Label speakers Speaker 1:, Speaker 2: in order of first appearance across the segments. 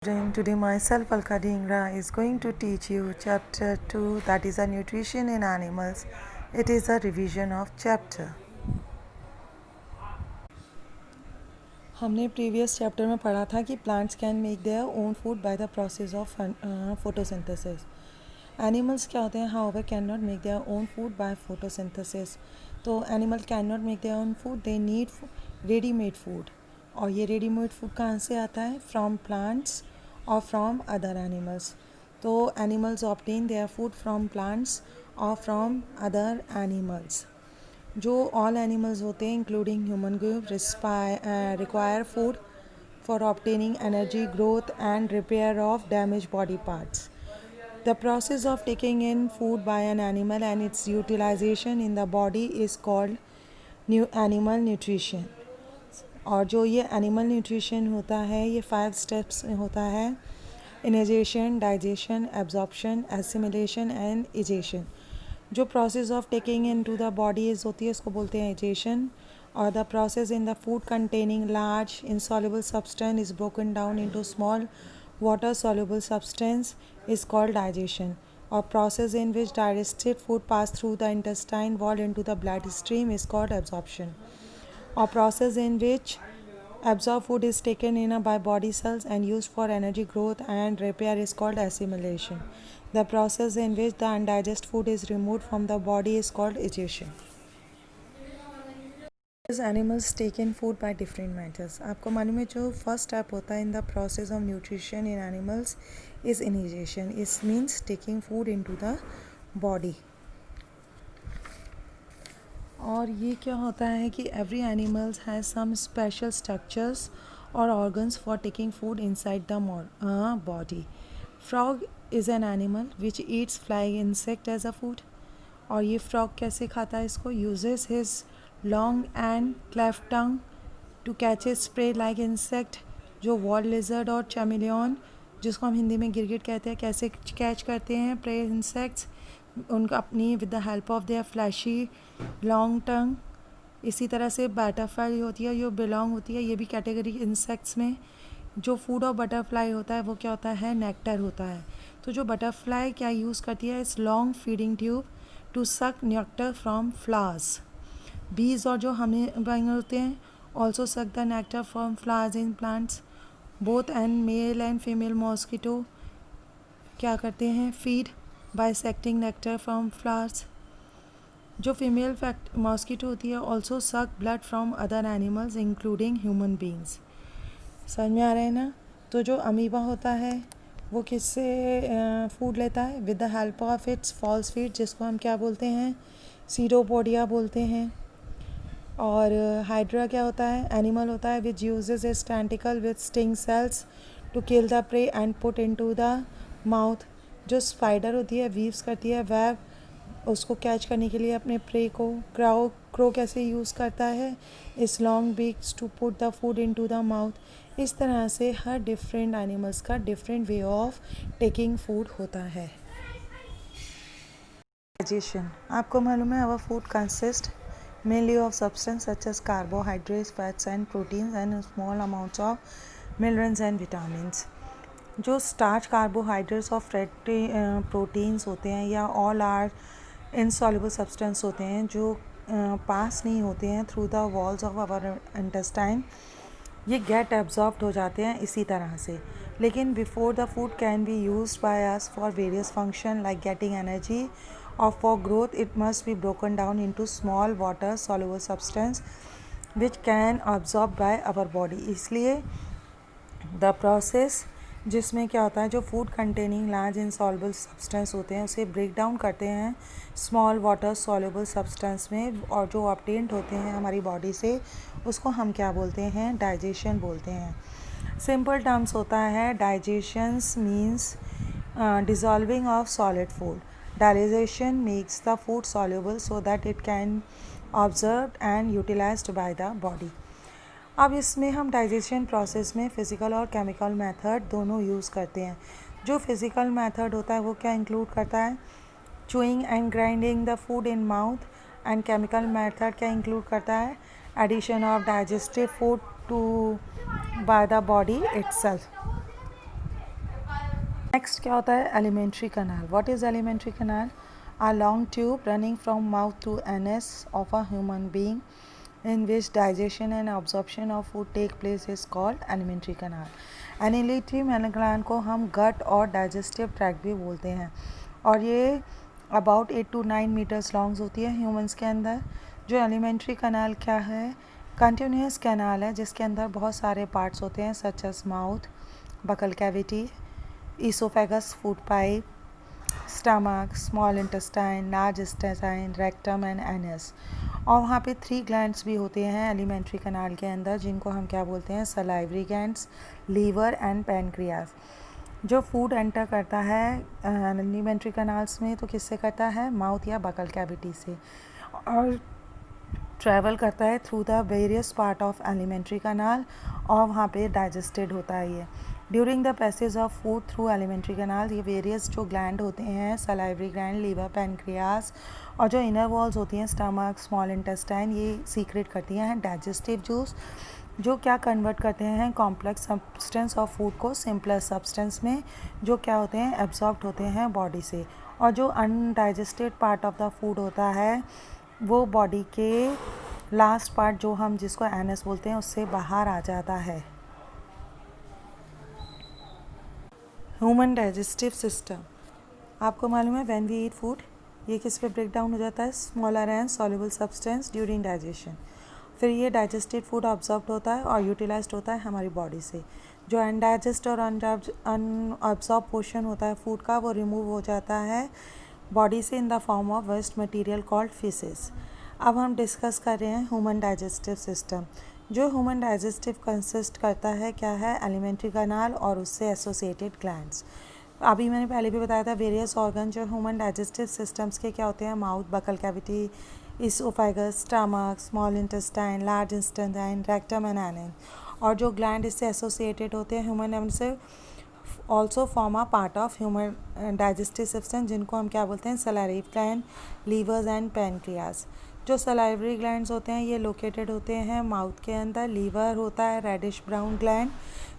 Speaker 1: Today myself Alka Dhingra is going to teach you chapter 2, that is a nutrition in animals. It is a revision of chapter. हमने previous chapter में पढ़ा था कि plants can make their own food by the process of photosynthesis. Animals क्या होते हैं, however can not make their own food by photosynthesis. तो animal can not make their own food, they need readymade food. और ये readymade food कहाँ से आता है? फ्रॉम प्लांट्स और फ्रॉम अदर एनिमल्स. तो animals obtain their food from plants और फ्रॉम अदर एनिमल्स. जो ऑल एनिमल्स होते हैं including human group require food for obtaining energy, growth and repair of damage body parts. The process of taking in food by an animal and its utilization in the body is called animal nutrition. और जो ये animal nutrition होता है ये 5 steps होता है: ingestion, digestion, absorption, assimilation and egestion. जो process of taking into the body होती है इसको बोलते हैं इजेशन. और the process in the food containing large insoluble substance is broken down into small water soluble substance is called digestion. Or process in which digested food pass through the intestine wall into the bloodstream is called absorption. Or process in which absorbed food is taken in by body cells and used for energy, growth and repair is called assimilation. The process in which the undigested food is removed from the body is called digestion. Animals take in food by different methods. आपको मालूम है जो first step होता है in the process of nutrition in animals is ingestion. It means taking food into the body. और ये क्या होता है कि every animals has some special structures और organs for taking food inside the body. Frog is an animal which eats flying insect as a food. और ये frog कैसे खाता है इसको? Uses his long and cleft tongue to catch its prey like insect. जो wall lizard और chameleon, जिसको हम हिंदी में गिरगिट कहते हैं, कैसे कैच करते हैं प्रे इंसेक्ट्स? उनका अपनी with the help of their flashy long tongue. इसी तरह से बटरफ्लाई होती है, जो बिलोंग होती है ये भी कैटेगरी इंसेक्ट्स में. जो फूड ऑफ बटरफ्लाई होता है वो क्या होता है? नेक्टर होता है. तो जो बटरफ्लाई क्या यूज़ करती है? इस long feeding tube to suck nectar from flowers. Bees और जो हमें होते हैं also suck the nectar from flowers in plants. Both and male and female mosquito क्या करते हैं? Feed by sucking nectar from flowers. जो फीमेल मॉस्किटो होती है also suck blood from other animals including human beings. समझ में आ रहा है ना? तो जो अमीबा होता है वो किससे फूड लेता है? With the help of its false feet, जिसको हम क्या बोलते हैं? सीडोपोडिया बोलते हैं. और हाइड्रा क्या होता है? एनिमल होता है which uses its tentacle with sting cells to kill the prey and put into the mouth. जो स्पाइडर होती है वीव्स करती है वेब उसको कैच करने के लिए अपने प्रे को. क्रो कैसे यूज़ करता है? इस long beaks to put the food into the mouth. इस तरह से हर डिफरेंट एनिमल्स का different way of taking food होता है. डाइजेशन. आपको मालूम है our food consist mainly of substance such as carbohydrates, fats and proteins and small amounts of minerals and vitamins. जो स्टार्च, कार्बोहाइड्रेट्स और फैटी प्रोटीन्स होते हैं या ऑल आर इनसॉल्युबल सब्सटेंस होते हैं जो पास नहीं होते हैं through the walls of our intestine, ये गेट एब्जॉर्ब्ड हो जाते हैं इसी तरह से. लेकिन before the food can be used by us for various function like getting energy or for growth, it must be broken down into small water soluble substance which can absorb by our body. इसलिए the process जिसमें क्या होता है, जो food containing large insoluble substance होते हैं उसे break down करते हैं स्मॉल वाटर सॉल्युबल सब्सटेंस में, और जो ऑब्टेन्ड होते हैं हमारी बॉडी से उसको हम क्या बोलते हैं? डाइजेशन बोलते हैं. सिंपल टर्म्स होता है digestions means dissolving of solid food. Digestion makes the food soluble so that it can absorbed and utilized by the body. अब इसमें हम डाइजेशन प्रोसेस में फ़िज़िकल और केमिकल मेथड दोनों यूज़ करते हैं. जो फ़िज़िकल मेथड होता है वो क्या इंक्लूड करता है? Chewing and grinding the food in mouth. And chemical method क्या इंक्लूड करता है? Addition of digestive food to by the body itself. Next क्या होता है alimentary canal. What is alimentary canal? A long tube running from mouth to anus of a human being in which digestion and absorption of food take place is called alimentary canal. Alimentary gland को हम gut और digestive tract भी बोलते हैं और ये about 8 to 9 meters long होती है ह्यूमंस के अंदर. जो एलिमेंट्री कनाल क्या है? कंटिन्यूस कैनाल है जिसके अंदर बहुत सारे पार्ट्स होते हैं such as mouth, buccal cavity, oesophagus, food pipe, stomach, small intestine, large intestine, rectum and anus. और वहाँ पे 3 ग्लैंड्स भी होते हैं एलिमेंट्री कनाल के अंदर जिनको हम क्या बोलते हैं? Salivary glands, liver and pancreas. जो फूड एंटर करता है एलिमेंट्री कनाल्स में तो किससे करता है? माउथ या बकल कैविटी से, और ट्रैवल करता है through the various part of elementary कनाल और वहाँ पे डाइजेस्टेड होता है ये. During the passage of food through elementary कनाल ये वेरियस जो ग्लैंड होते हैं सलाइवरी ग्लैंड, लीवर, पैनक्रियास और जो इनर वॉल्स होती हैं स्टमक, स्मॉल इंटेस्टाइन, ये सीक्रेट करती हैं डाइजेस्टिव जूस जो क्या कन्वर्ट करते हैं कॉम्प्लेक्स सब्सटेंस ऑफ फूड को सिंपलर सब्सटेंस में, जो क्या होते हैं? एब्जॉर्ब होते हैं बॉडी से. और जो undigested part of the food होता है वो बॉडी के लास्ट पार्ट जो हम जिसको एनस बोलते हैं उससे बाहर आ जाता है. ह्यूमन डाइजेस्टिव सिस्टम आपको मालूम है व्हेन वी ईट फूड ये किस पे ब्रेक डाउन हो जाता है? Smaller and soluble substance during digestion. फिर ये डाइजेस्टेड फूड ऑब्जॉर्ब होता है और यूटिलाइज्ड होता है हमारी बॉडी से. जो अनडाइजेस्ट और अनअब्जॉर्ब पोर्शन होता है फूड का वो रिमूव हो जाता है बॉडी से in the form of waste material called faeces. अब हम डिस्कस कर रहे हैं ह्यूमन डाइजेस्टिव सिस्टम. जो ह्यूमन डाइजेस्टिव कंसिस्ट करता है क्या है? एलिमेंट्री कनाल और उससे एसोसिएटेड ग्लैंड्स. अभी मैंने पहले भी बताया था वेरियस ऑर्गन जो ह्यूमन डाइजेस्टिव सिस्टम्स के क्या होते हैं? Mouth, buccal cavity, oesophagus, stomach, small intestine, large intestine, rectum and anus. और जो ग्लैंड इससे एसोसिएटेड होते हैं ह्यूमन से also form a part of human digestive system जिनको हम क्या बोलते हैं? Salivary gland, levers and pancreas. जो सलाइवरी ग्लैंड्स होते हैं ये लोकेटेड होते हैं माउथ के अंदर. लीवर होता है रेडिश ब्राउन ग्लैंड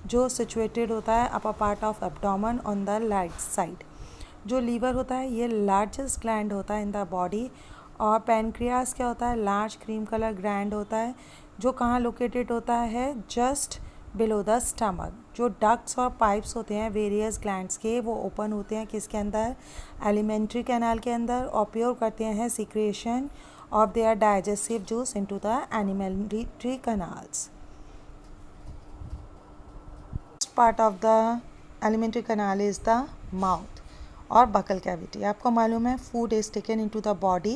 Speaker 1: जो सिचुएटेड होता है upper part of abdomen on the right side. जो लीवर होता है ये लार्जेस्ट ग्लैंड होता है इन द बॉडी. और पैनक्रियास क्या होता है? लार्ज क्रीम कलर ग्लैंड होता है जो कहाँ लोकेटेड होता है? Just below the stomach. जो डक्ट्स और पाइप्स होते हैं वेरियस ग्लैंड्स के वो ओपन होते हैं किसके अंदर? एलिमेंट्री कैनाल के अंदर और प्योर करते हैं secretion of their digestive juice into the alimentary canals. First part of the alimentary canal is the mouth और buccal cavity. आपको मालूम है food is taken into the body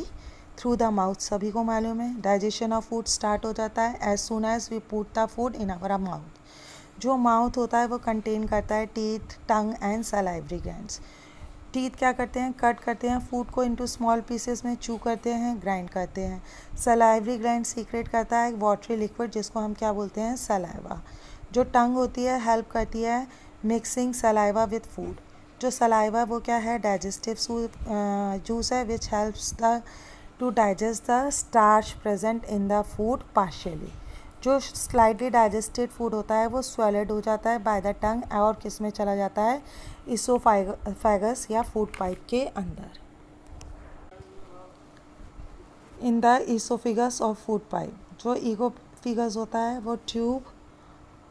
Speaker 1: through the mouth. सभी को मालूम है digestion of food start हो जाता है as soon as we put the food in our mouth. जो माउथ होता है वो कंटेन करता है teeth, tongue and salivary glands. Teeth क्या करते हैं? कट करते हैं फूड को इनटू स्मॉल पीसेस में, चू करते हैं, ग्राइंड करते हैं. सलाइवरी ग्लैंड सीक्रेट करता है वाटरी लिक्विड जिसको हम क्या बोलते हैं? सलाइवा. जो टंग होती है हेल्प करती है मिक्सिंग सलाइवा विथ फूड. जो सलाइवा वो क्या है? डाइजेस्टिव जूस है which helps the two digest the starch present in the food partially. जो स्लाइटली डाइजेस्टेड फूड होता है वो स्वेलेड हो जाता है बाय द टंग और किस में चला जाता है? इसोफेगस या फूड पाइप के अंदर. इन द इसोफेगस और फूड पाइप. जो ईगोफेगस होता है वो ट्यूब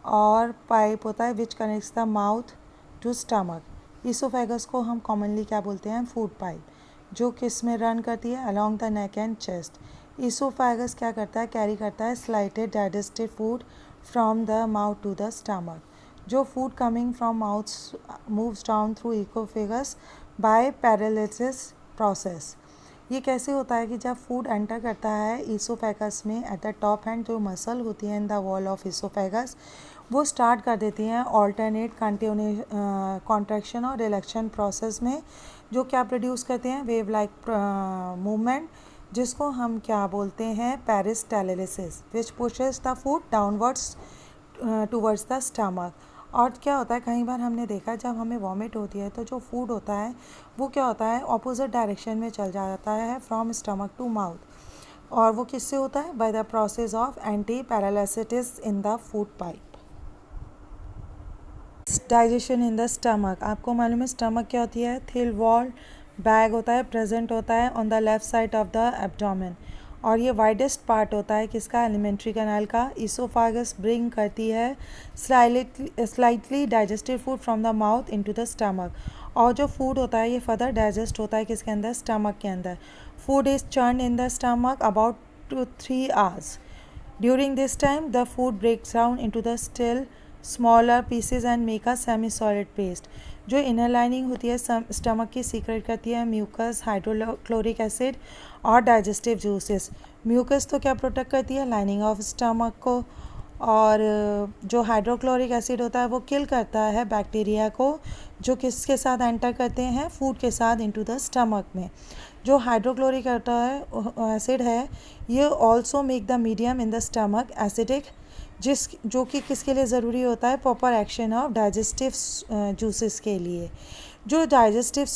Speaker 1: और पाइप होता है which connects the mouth to stomach. Oesophagus को हम कॉमनली क्या बोलते हैं? Food pipe. जो किस में रन करती है? Along the neck and chest. Oesophagus क्या करता है? कैरी करता है slighted digested food from the mouth to the stomach. जो food coming from mouth moves down through oesophagus by paralysis process. ये कैसे होता है कि जब फूड एंटर करता है इसोफेगस में एट द टॉप हैंड जो मसल होती है in the wall of oesophagus वो स्टार्ट कर देती हैं ऑल्टरनेट कॉन्ट्रैक्शन और रिलैक्शन प्रोसेस में जो क्या प्रोड्यूस करते हैं? वेव लाइक मूवमेंट जिसको हम क्या बोलते हैं? Peristalsis which pushes the food downwards towards the stomach. और क्या होता है कई बार हमने देखा जब हमें वॉमिट होती है तो जो फूड होता है वो क्या होता है? ऑपोजिट डायरेक्शन में चल जाता है फ्रॉम स्टमक टू माउथ. और वो किससे होता है? Bye the process of anti paralysis in the food pipe. Digestion in the stomach, आपको मालूम है स्टमक क्या होती है? थिल वॉल बैग होता है, प्रेजेंट होता है on the left side of the abdomen, और ये वाइडेस्ट पार्ट होता है किसका? एलिमेंट्री कैनाल का। इसोफागस ब्रिंग करती है slightly digested food from the mouth into the stomach, और जो फूड होता है ये फर्दर डाइजेस्ट होता है किसके अंदर? स्टमक के अंदर। Food is churn in the stomach about 2-3 hours. During this time, the food breaks down into the still smaller pieces and make a semi-solid paste. जो इनर लाइनिंग होती है स्टमक की सीक्रेट करती है म्यूकस, हाइड्रोक्लोरिक एसिड और digestive juices. Mucus तो क्या protect करती है? लाइनिंग ऑफ स्टमक को, और जो हाइड्रोक्लोरिक एसिड होता है वो किल करता है बैक्टीरिया को जो किसके साथ एंटर करते हैं? फूड के साथ इनटू द स्टमक में। जो हाइड्रोक्लोरिक एसिड है ये also make the medium in the stomach acidic, जो कि किसके लिए ज़रूरी होता है? Proper action of digestive juices के लिए। जो डाइजेस्टिव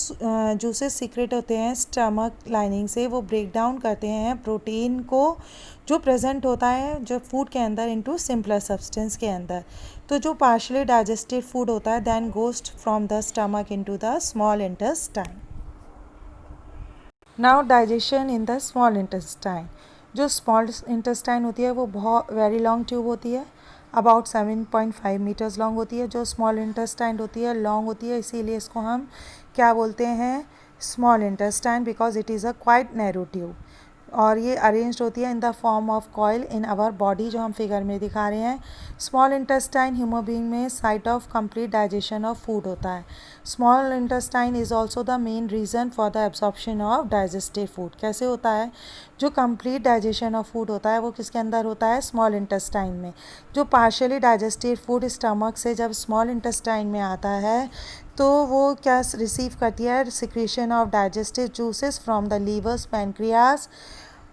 Speaker 1: जूसेस सीक्रेट होते हैं स्टमक लाइनिंग से, वो ब्रेक डाउन करते हैं प्रोटीन को जो प्रेजेंट होता है जो फूड के अंदर इनटू सिंपलर सब्सटेंस के अंदर। तो जो पार्शली डाइजेस्टेड फूड होता है then goes from the stomach into the small intestine. Now digestion in the small intestine. जो स्मॉल इंटेस्टाइन होती है वो बहुत वेरी लॉन्ग ट्यूब होती है, अबाउट 7.5 मीटर्स लॉन्ग होती है। जो स्मॉल इंटेस्टाइन होती है लॉन्ग होती है, इसीलिए इसको हम क्या बोलते हैं? Small intestine, because it is a quite narrow tube, और ये अरेंज्ड होती है in the form of coil in our body, जो हम फिगर में दिखा रहे हैं। स्मॉल इंटेस्टाइन ह्यूमन बीइंग में site of complete digestion of food होता है। Small intestine is also the main reason for the absorption of digested food. कैसे होता है? जो कंप्लीट डाइजेशन ऑफ फूड होता है वो किसके अंदर होता है? स्मॉल इंटेस्टाइन में। जो पार्शियली डाइजेस्टेड फूड स्टमक से जब स्मॉल इंटेस्टाइन में आता है तो वो क्या रिसीव करती है? Secretion of digestive juices from the levers, pancreas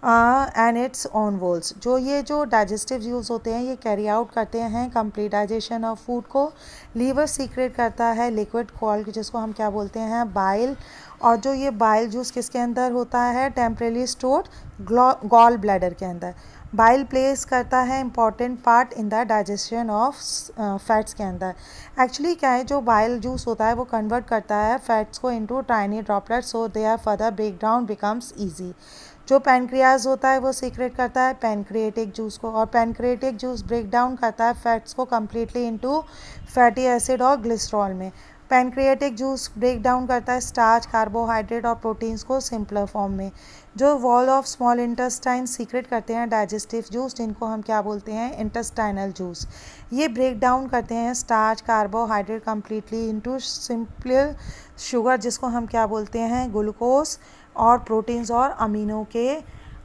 Speaker 1: and its own walls. जो ये जो डाइजेस्टिव जूस होते हैं ये कैरी आउट करते हैं कंप्लीट डाइजेशन ऑफ फूड को। लीवर सीक्रेट करता है लिक्विड कॉल्ड, जिसको हम क्या बोलते हैं? बाइल, और जो ये बाइल जूस किसके अंदर होता है? टेम्परेली स्टोर्ड गॉल ब्लैडर के अंदर। बाइल प्लेस करता है important part in the digestion of fats के अंदर। एक्चुअली क्या है, जो बाइल जूस होता है वो कन्वर्ट करता है फैट्स को into tiny droplets, so they are further break down becomes easy. जो पैनक्रियाज होता है वो सीक्रेट करता है पैनक्रिएटिक जूस को, और पैनक्रिएटिक जूस ब्रेक डाउन करता है फैट्स को कम्प्लीटली इनटू फैटी एसिड और ग्लिसरॉल में। पैनक्रिएटिक जूस ब्रेक डाउन करता है स्टार्च, कार्बोहाइड्रेट और प्रोटीन्स को सिंपलर फॉर्म में। जो wall of small intestine secret करते हैं डाइजेस्टिव जूस, जिनको हम क्या बोलते हैं? Intestinal juice. ये ब्रेक डाउन करते हैं starch, carbohydrate completely into simple sugar, जिसको हम क्या बोलते हैं? ग्लूकोज, और प्रोटीन्स और अमीनो के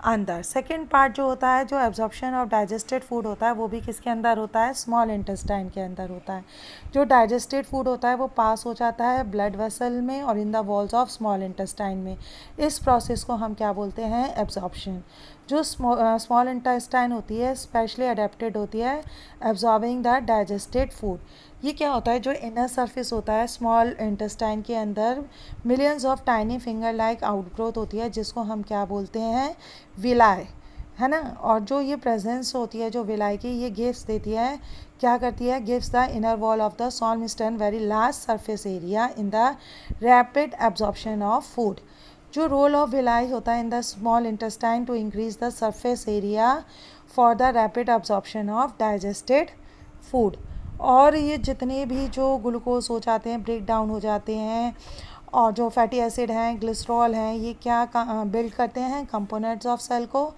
Speaker 1: अंदर। सेकेंड पार्ट जो होता है, जो एब्जॉर्प्शन ऑफ डाइजेस्टेड फूड होता है, वो भी किसके अंदर होता है? स्मॉल इंटेस्टाइन के अंदर होता है। जो डाइजेस्टेड फूड होता है वो पास हो जाता है ब्लड वेसल में और in the walls of small intestine में। इस प्रोसेस को हम क्या बोलते हैं? एब्जॉर्प्शन। जो स्मॉल इंटेस्टाइन होती है स्पेशली अडेप्टेड होती है एब्जॉर्बिंग द डाइजेस्टेड फूड। ये क्या होता है? जो इनर सरफेस होता है स्मॉल इंटेस्टाइन के अंदर millions of tiny finger like outgrowth होती है, जिसको हम क्या बोलते हैं? विलाई, है ना। और जो ये प्रेजेंस होती है जो विलाई की, ये गिव्स देती है, क्या करती है? Gives the inner wall of the small intestine very large surface area in the rapid absorption of food. जो रोल ऑफ विलाई होता है in the small intestine to increase the surface area for the rapid absorption of digested food. और ये जितने भी जो glucose हो जाते हैं ब्रेक डाउन हो जाते हैं, और जो फैटी एसिड हैं, ग्लिसरॉल हैं, ये क्या बिल्ड करते हैं? कंपोनेंट्स ऑफ सेल को,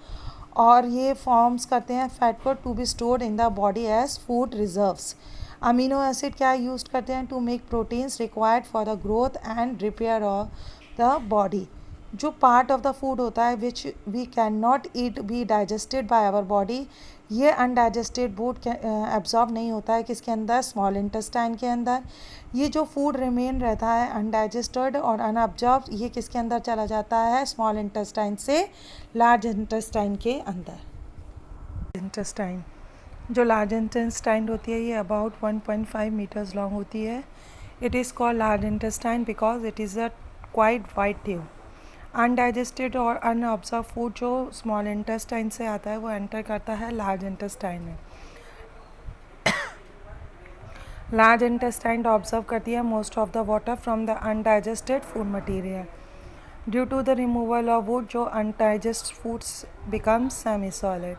Speaker 1: और ये फॉर्म्स करते हैं फैट को to be stored in the body as food reserves. Amino acid क्या यूज करते हैं? To make proteins required for the growth and repair of the body. जो पार्ट ऑफ द फूड होता है which we can not eat be digested by our body, ये undigested food absorb नहीं होता है किसके अंदर? स्मॉल इंटेस्टाइन के अंदर। ये जो फूड रिमेन रहता है अनडाइजेस्टेड और अनअब्जॉर्ब, ये किसके अंदर चला जाता है? स्मॉल इंटेस्टाइन से लार्ज इंटेस्टाइन के अंदर। इंटेस्टाइन, जो लार्ज इंटेस्टाइन होती है ये अबाउट 1.5 मीटर्स लॉन्ग होती है। It is called large intestine because it is a quite wide tube. Undigested और अनऑब्जर्व फूड जो स्मॉल इंटेस्टाइन से आता है वो एंटर करता है लार्ज इंटेस्टाइन में। लार्ज इंटेस्टाइन ऑब्जर्व करती है most of the water from the undigested food material. Due to the removal of wood जो undigest foods become semi solid.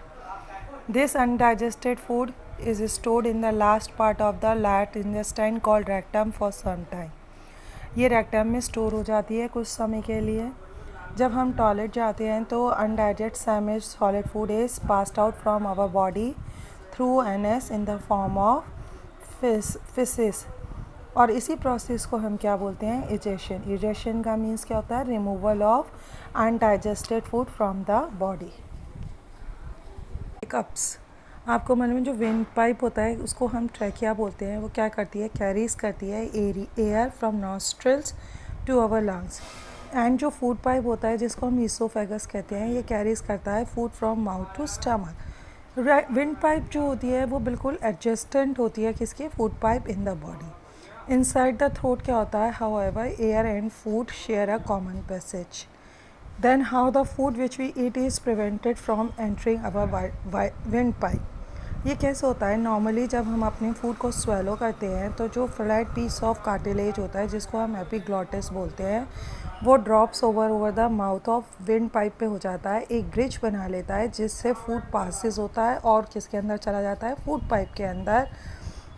Speaker 1: This undigested food is stored in the last part of the large intestine called rectum for some time। ये rectum में store हो जाती है कुछ समय के लिए। जब हम टॉयलेट जाते हैं तो undigest semi solid food is passed out from our body through anus in the form of faeces. और इसी प्रोसेस को हम क्या बोलते हैं? इजेशन। इजेशन का मीन्स क्या होता है? Removal of undigested food from the body. Cups, आपको मालूम है जो विंड पाइप होता है उसको हम ट्रैकिया बोलते हैं। वो क्या करती है? कैरीज करती है air from nostrils to our lungs. And जो फूड पाइप होता है जिसको हम ईसोफेगस कहते हैं, ये कैरीज करता है food from mouth to stomach. Wind pipe जो होती है वो बिल्कुल एडजस्टेंट होती है किसकी? Food pipe in the body. Inside the throat क्या होता है? However air and food share a common passage. Then how the food which we eat is prevented from entering our windpipe। ये कैसे होता है? नॉर्मली जब हम अपने फूड को स्वेलो करते हैं तो जो फ्लैट पीस ऑफ कार्टिलेज होता है जिसको हम एपिग्लॉटिस बोलते हैं, वो drops over the mouth of wind pipe पे हो जाता है, एक ब्रिज बना लेता है जिससे फूड पासिस होता है और किसके अंदर चला जाता है? फूड पाइप के अंदर,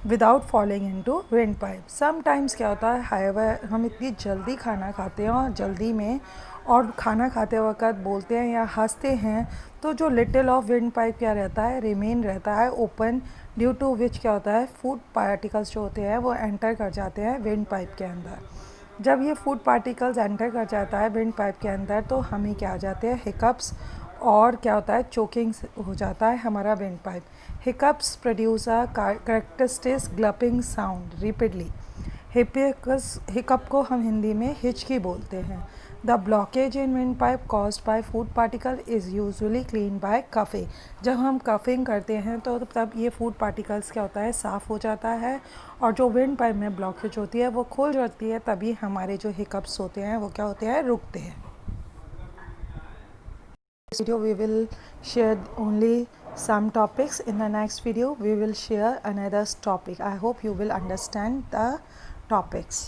Speaker 1: without falling into wind pipe. Sometimes क्या होता है, हाईवे हम इतनी जल्दी खाना खाते हैं और जल्दी में और खाना खाते वक्त बोलते हैं या हंसते हैं तो जो लिटिल ऑफ विंड पाइप क्या रहता है? रिमेन रहता है ओपन, ड्यू टू विच क्या होता है? फूड पार्टिकल्स जो होते हैं वो एंटर कर जाते हैं विंड पाइप के अंदर। जब ये फूड पार्टिकल्स एंटर कर जाता है विंड पाइप के अंदर तो हमें क्या आ जाते हैं? हिकअप्स, और क्या होता है? चोकिंग हो जाता है हमारा wind pipe. Hiccups produce a characteristic gulping sound repeatedly. Hiccup को हम हिंदी में हिचकी बोलते हैं। The blockage in wind pipe caused by food particle is usually clean by coughing. जब हम कफिंग करते हैं तो तब ये फूड पार्टिकल्स क्या होता है? साफ़ हो जाता है और जो विंड पाइप में ब्लॉकेज होती है वो खुल जाती है, तभी हमारे जो हिकअप्स होते हैं वो क्या होते हैं? रुकते हैं। This video we will share only some topics. In the next video we will share another topic. I hope you will understand the topics.